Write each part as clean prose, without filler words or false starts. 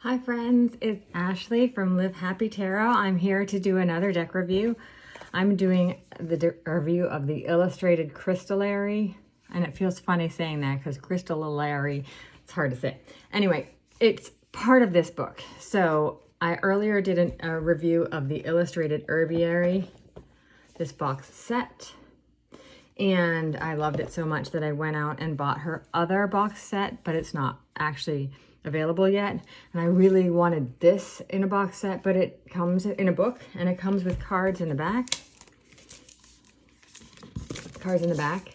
Hi friends, it's Ashley from Live Happy Tarot. I'm here to do another deck review. I'm doing the review of the Illustrated Crystallary, and it feels funny saying that because Crystallary, it's hard to say. Anyway, it's part of this book. So I earlier did a review of the Illustrated Herbiary, this box set, and I loved it so much that I went out and bought her other box set, but it's not actually available yet. And I really wanted this in a box set, but it comes in a book and it comes with cards in the back. Cards in the back.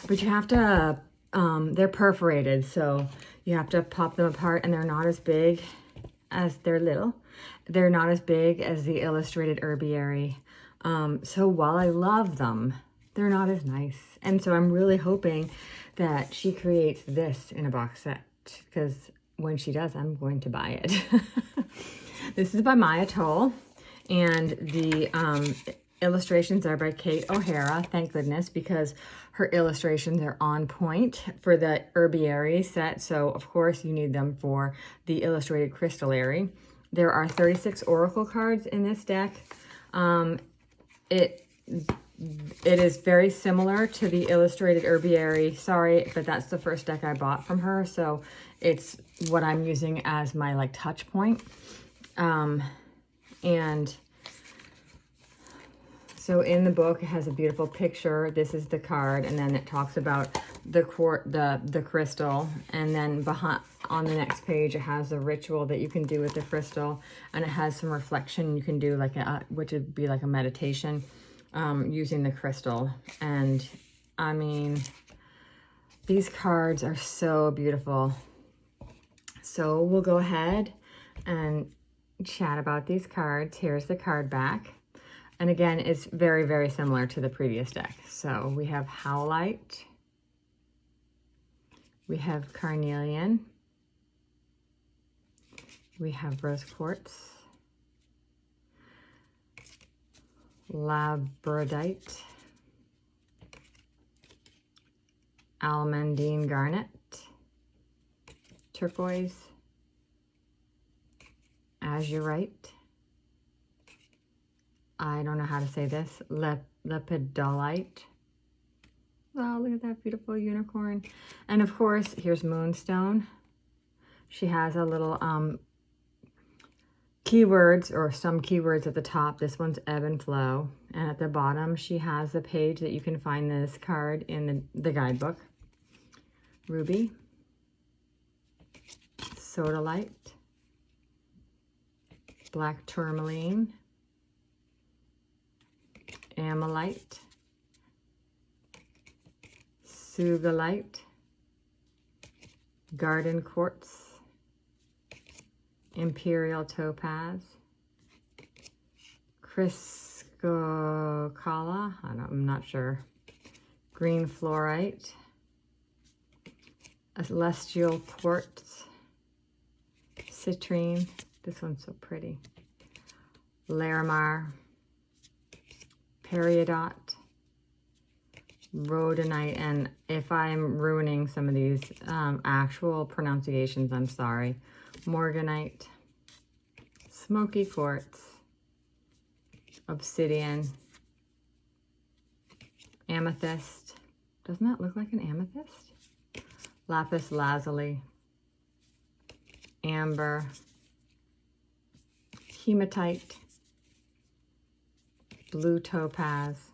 But you have to, they're perforated, so you have to pop them apart, and they're not as big as they're little. They're not as big as the Illustrated Herbiary. So while I love them, they're not as nice. And so I'm really hoping that she creates this in a box set, because when she does, I'm going to buy it. This is by Maia Toll, and the illustrations are by Kate O'Hara, thank goodness, because her illustrations are on point for the Herbiary set. So of course you need them for the Illustrated Crystallary. There are 36 oracle cards in this deck. It is very similar to the Illustrated Herbiary. Sorry, but that's the first deck I bought from her, so it's what I'm using as my like touch point. And so in the book, it has a beautiful picture. This is the card, and then it talks about the crystal, and then behind on the next page it has a ritual that you can do with the crystal, and it has some reflection you can do, like which would be like a meditation using the crystal. And I mean, these cards are so beautiful. So we'll go ahead and chat about these cards. Here's the card back. And again, it's very, very similar to the previous deck. So we have Howlite. We have Carnelian. We have Rose Quartz. Labradorite. Almandine Garnet. Turquoise. Azurite. I don't know how to say this. Lepidolite. Wow, look at that beautiful unicorn. And of course, here's Moonstone. She has a little keywords, or some keywords at the top. This one's ebb and flow. And at the bottom, she has a page that you can find this card in the guidebook. Ruby. Sodalite. Black tourmaline. Ammolite. Sugalite. Garden quartz. Imperial topaz. Criscocala, I'm not sure. Green fluorite. Celestial quartz. Citrine. This one's so pretty. Larimar. Peridot. Rhodonite. And if I'm ruining some of these actual pronunciations, I'm sorry. Morganite. Smoky quartz. Obsidian. Amethyst. Doesn't that look like an amethyst? Lapis lazuli. Amber. Hematite. Blue topaz.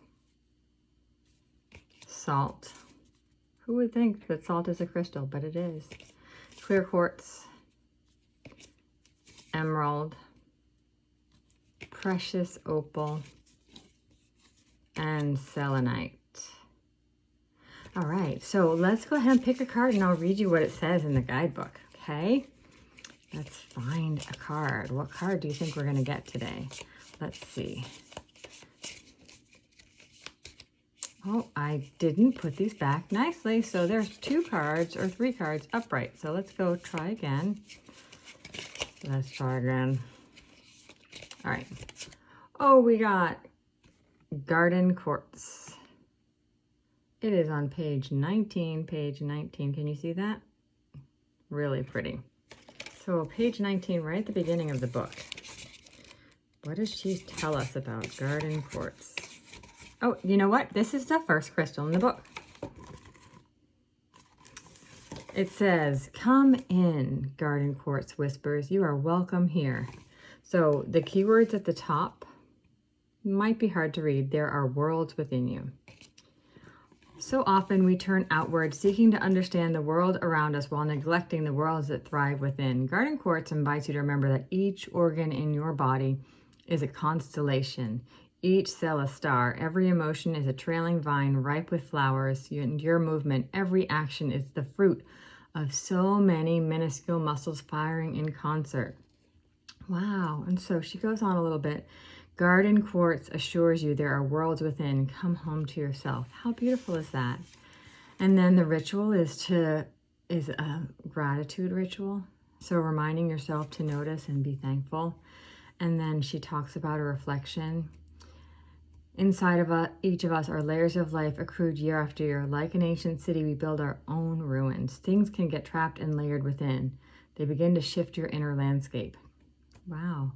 Salt. Who would think that salt is a crystal, but it is. Clear quartz. Emerald. Precious opal. And selenite. All right, so let's go ahead and pick a card, and I'll read you what it says in the guidebook, okay? Let's find a card. What card do you think we're going to get today? Let's see. Oh, I didn't put these back nicely, so there's 2 cards or 3 cards upright. So let's go try again. Let's try again. All right. Oh, we got Garden Quartz. It is on page 19, Can you see that? Really pretty. So page 19, right at the beginning of the book. What does she tell us about garden quartz? Oh, you know what? This is the first crystal in the book. It says, "Come in, garden quartz whispers. You are welcome here." So the keywords at the top might be hard to read. There are worlds within you. So often we turn outward, seeking to understand the world around us while neglecting the worlds that thrive within. Garden quartz invites you to remember that each organ in your body is a constellation, each cell a star, every emotion is a trailing vine ripe with flowers, and your movement, every action is the fruit of so many minuscule muscles firing in concert. Wow. And so she goes on a little bit. Garden quartz assures you there are worlds within. Come home to yourself. How beautiful is that? And then the ritual is a gratitude ritual. So reminding yourself to notice and be thankful. And then she talks about a reflection. Inside of each of us are layers of life accrued year after year. Like an ancient city, we build our own ruins. Things can get trapped and layered within. They begin to shift your inner landscape. Wow.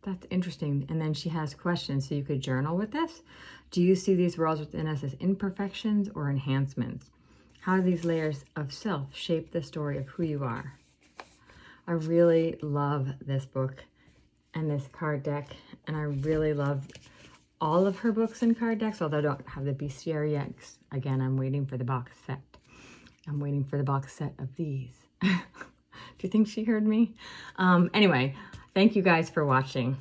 That's interesting. And then she has questions, so you could journal with this. Do you see these worlds within us as imperfections or enhancements? How do these layers of self shape the story of who you are? I really love this book and this card deck, and I really love all of her books and card decks, although I don't have the bestiary yet. Again, I'm waiting for the box set. I'm waiting for the box set of these. Do you think she heard me? Anyway, thank you guys for watching.